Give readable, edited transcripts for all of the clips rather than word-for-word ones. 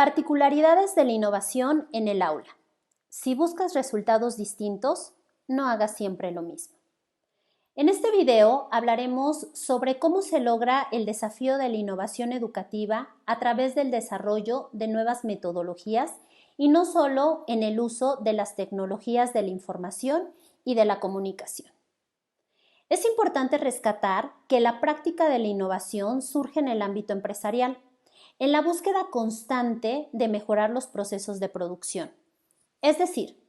Particularidades de la innovación en el aula. Si buscas resultados distintos, no hagas siempre lo mismo. En este video hablaremos sobre cómo se logra el desafío de la innovación educativa a través del desarrollo de nuevas metodologías y no solo en el uso de las tecnologías de la información y de la comunicación. Es importante rescatar que la práctica de la innovación surge en el ámbito empresarial, en la búsqueda constante de mejorar los procesos de producción. Es decir,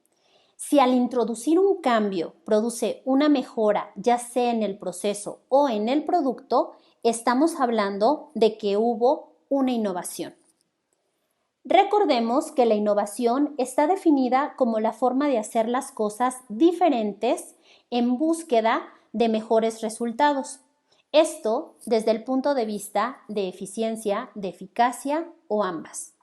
si al introducir un cambio produce una mejora, ya sea en el proceso o en el producto, estamos hablando de que hubo una innovación. Recordemos que la innovación está definida como la forma de hacer las cosas diferentes en búsqueda de mejores resultados. Esto desde el punto de vista de eficiencia, de eficacia o ambas.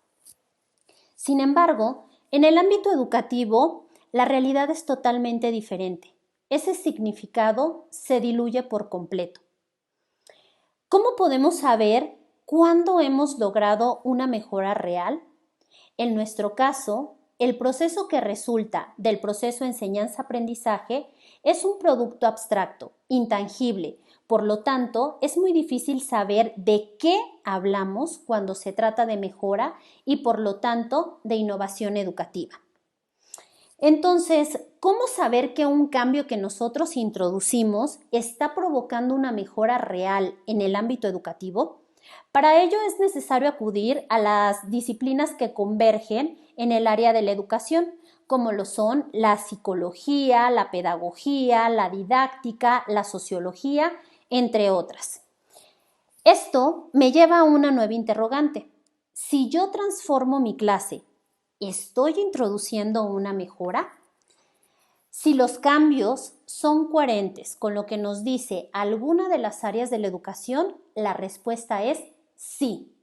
Sin embargo, en el ámbito educativo, la realidad es totalmente diferente. Ese significado se diluye por completo. ¿Cómo podemos saber cuándo hemos logrado una mejora real? En nuestro caso, el proceso que resulta del proceso enseñanza-aprendizaje es un producto abstracto, intangible. Por lo tanto, es muy difícil saber de qué hablamos cuando se trata de mejora y, por lo tanto, de innovación educativa. Entonces, ¿cómo saber que un cambio que nosotros introducimos está provocando una mejora real en el ámbito educativo? Para ello es necesario acudir a las disciplinas que convergen en el área de la educación, como lo son la psicología, la pedagogía, la didáctica, la sociología, entre otras. Esto me lleva a una nueva interrogante. Si yo transformo mi clase, ¿estoy introduciendo una mejora? Si los cambios son coherentes con lo que nos dice alguna de las áreas de la educación, la respuesta es sí.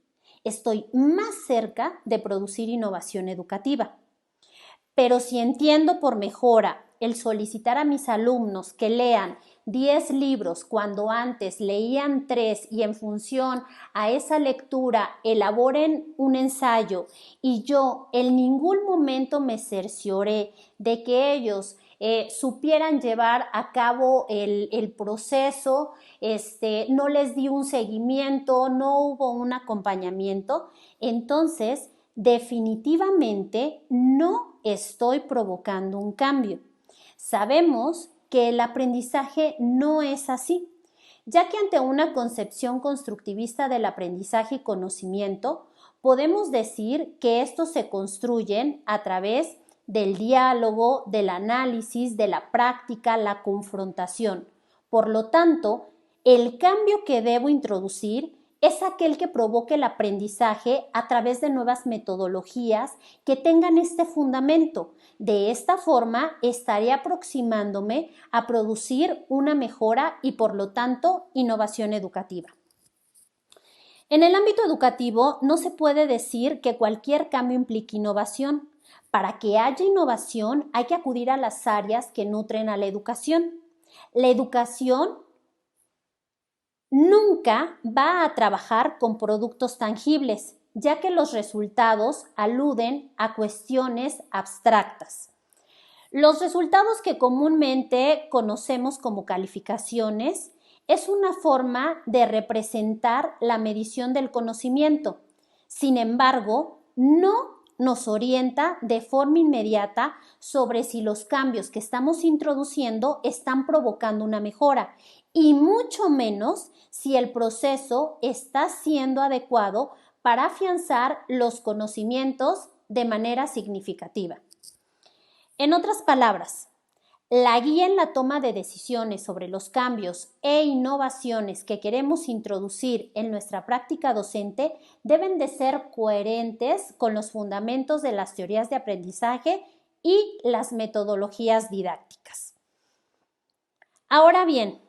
Estoy más cerca de producir innovación educativa. Pero si entiendo por mejora el solicitar a mis alumnos que lean 10 libros cuando antes leían 3 y en función a esa lectura elaboren un ensayo y yo en ningún momento me cercioré de que ellos supieran llevar a cabo el proceso, no les di un seguimiento, no hubo un acompañamiento, entonces definitivamente no estoy provocando un cambio. Sabemos que el aprendizaje no es así, ya que ante una concepción constructivista del aprendizaje y conocimiento, podemos decir que estos se construyen a través del diálogo, del análisis, de la práctica, la confrontación. Por lo tanto, el cambio que debo introducir es aquel que provoque el aprendizaje a través de nuevas metodologías que tengan este fundamento. De esta forma, estaré aproximándome a producir una mejora y, por lo tanto, innovación educativa. En el ámbito educativo, no se puede decir que cualquier cambio implique innovación. Para que haya innovación, hay que acudir a las áreas que nutren a la educación. La educación nunca va a trabajar con productos tangibles, ya que los resultados aluden a cuestiones abstractas. Los resultados que comúnmente conocemos como calificaciones es una forma de representar la medición del conocimiento. Sin embargo, no nos orienta de forma inmediata sobre si los cambios que estamos introduciendo están provocando una mejora y mucho menos si el proceso está siendo adecuado para afianzar los conocimientos de manera significativa. En otras palabras, la guía en la toma de decisiones sobre los cambios e innovaciones que queremos introducir en nuestra práctica docente deben de ser coherentes con los fundamentos de las teorías de aprendizaje y las metodologías didácticas. Ahora bien,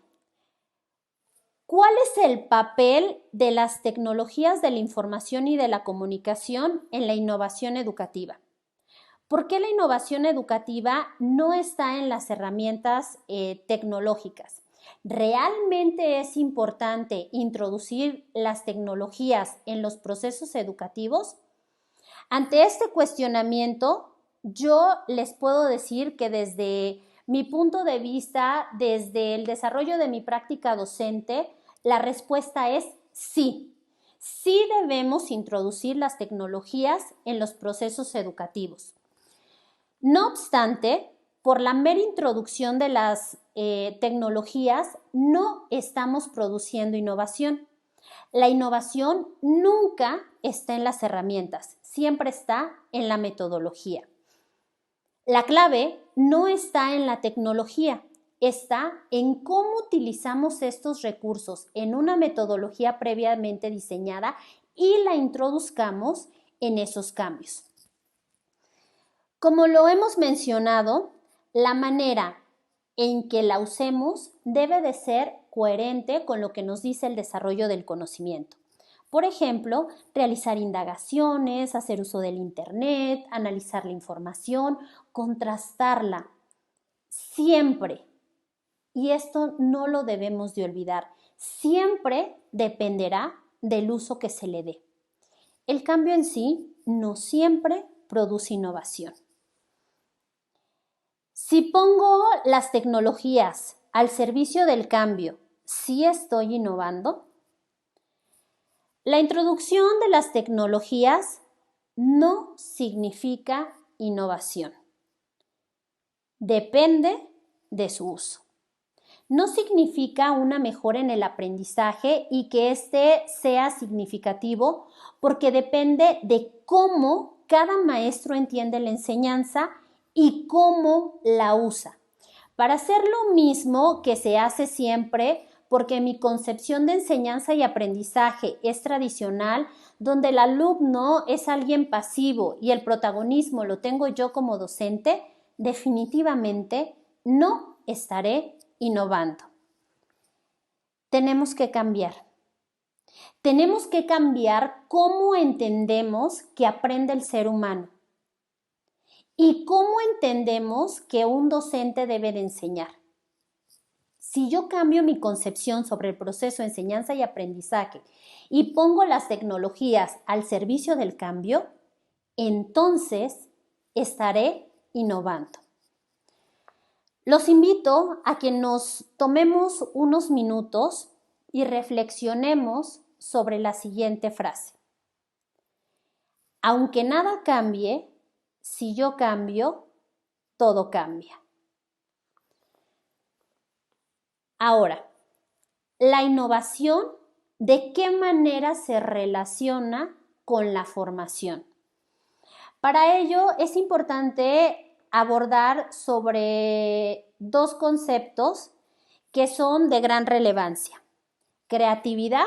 ¿cuál es el papel de las tecnologías de la información y de la comunicación en la innovación educativa? ¿Por qué la innovación educativa no está en las herramientas tecnológicas? ¿Realmente es importante introducir las tecnologías en los procesos educativos? Ante este cuestionamiento, yo les puedo decir que desde mi punto de vista, desde el desarrollo de mi práctica docente, la respuesta es sí. Sí debemos introducir las tecnologías en los procesos educativos. No obstante, por la mera introducción de las tecnologías, no estamos produciendo innovación. La innovación nunca está en las herramientas, siempre está en la metodología. La clave no está en la tecnología, está en cómo utilizamos estos recursos en una metodología previamente diseñada y la introduzcamos en esos cambios. Como lo hemos mencionado, la manera en que la usemos debe de ser coherente con lo que nos dice el desarrollo del conocimiento. Por ejemplo, realizar indagaciones, hacer uso del Internet, analizar la información, contrastarla. Siempre, y esto no lo debemos de olvidar, siempre dependerá del uso que se le dé. El cambio en sí no siempre produce innovación. Si pongo las tecnologías al servicio del cambio, ¿sí estoy innovando? La introducción de las tecnologías no significa innovación. Depende de su uso. No significa una mejora en el aprendizaje y que éste sea significativo porque depende de cómo cada maestro entiende la enseñanza y cómo la usa. Para hacer lo mismo que se hace siempre, porque mi concepción de enseñanza y aprendizaje es tradicional, donde el alumno es alguien pasivo y el protagonismo lo tengo yo como docente, definitivamente no estaré innovando. Tenemos que cambiar. Tenemos que cambiar cómo entendemos que aprende el ser humano y cómo entendemos que un docente debe de enseñar. Si yo cambio mi concepción sobre el proceso de enseñanza y aprendizaje y pongo las tecnologías al servicio del cambio, entonces estaré innovando. Los invito a que nos tomemos unos minutos y reflexionemos sobre la siguiente frase. Aunque nada cambie, si yo cambio, todo cambia. Ahora, la innovación, ¿de qué manera se relaciona con la formación? Para ello es importante abordar sobre dos conceptos que son de gran relevancia: creatividad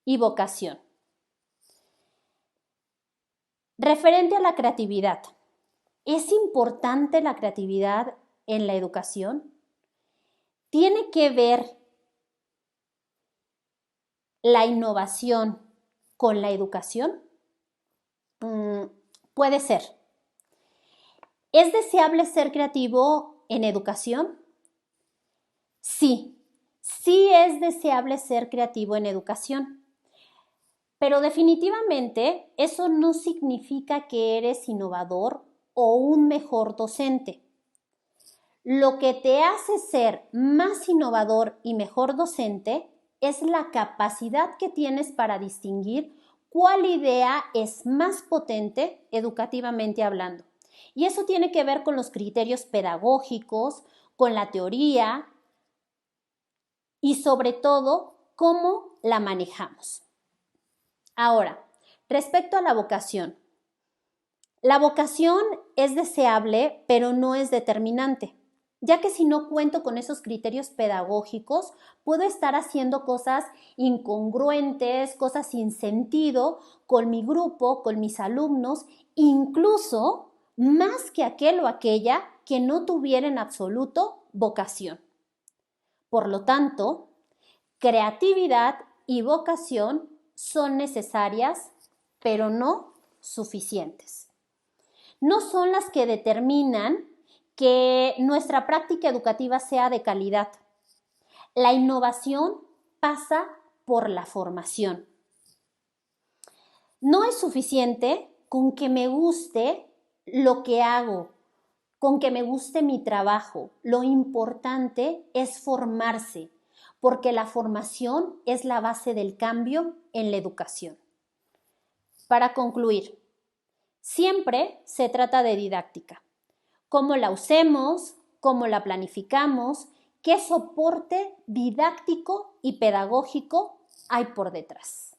y vocación. Referente a la creatividad, ¿es importante la creatividad en la educación? ¿Tiene que ver la innovación con la educación? Puede ser. ¿Es deseable ser creativo en educación? Sí, sí es deseable ser creativo en educación. Pero definitivamente eso no significa que eres innovador o un mejor docente. Lo que te hace ser más innovador y mejor docente es la capacidad que tienes para distinguir cuál idea es más potente educativamente hablando. Y eso tiene que ver con los criterios pedagógicos, con la teoría y sobre todo cómo la manejamos. Ahora, respecto a la vocación. La vocación es deseable, pero no es determinante, ya que si no cuento con esos criterios pedagógicos, puedo estar haciendo cosas incongruentes, cosas sin sentido con mi grupo, con mis alumnos, incluso más que aquel o aquella que no tuviera en absoluto vocación. Por lo tanto, creatividad y vocación son necesarias, pero no suficientes. No son las que determinan que nuestra práctica educativa sea de calidad. La innovación pasa por la formación. No es suficiente con que me guste lo que hago, con que me guste mi trabajo. Lo importante es formarse, porque la formación es la base del cambio en la educación. Para concluir, siempre se trata de didáctica. Cómo la usemos, cómo la planificamos, qué soporte didáctico y pedagógico hay por detrás.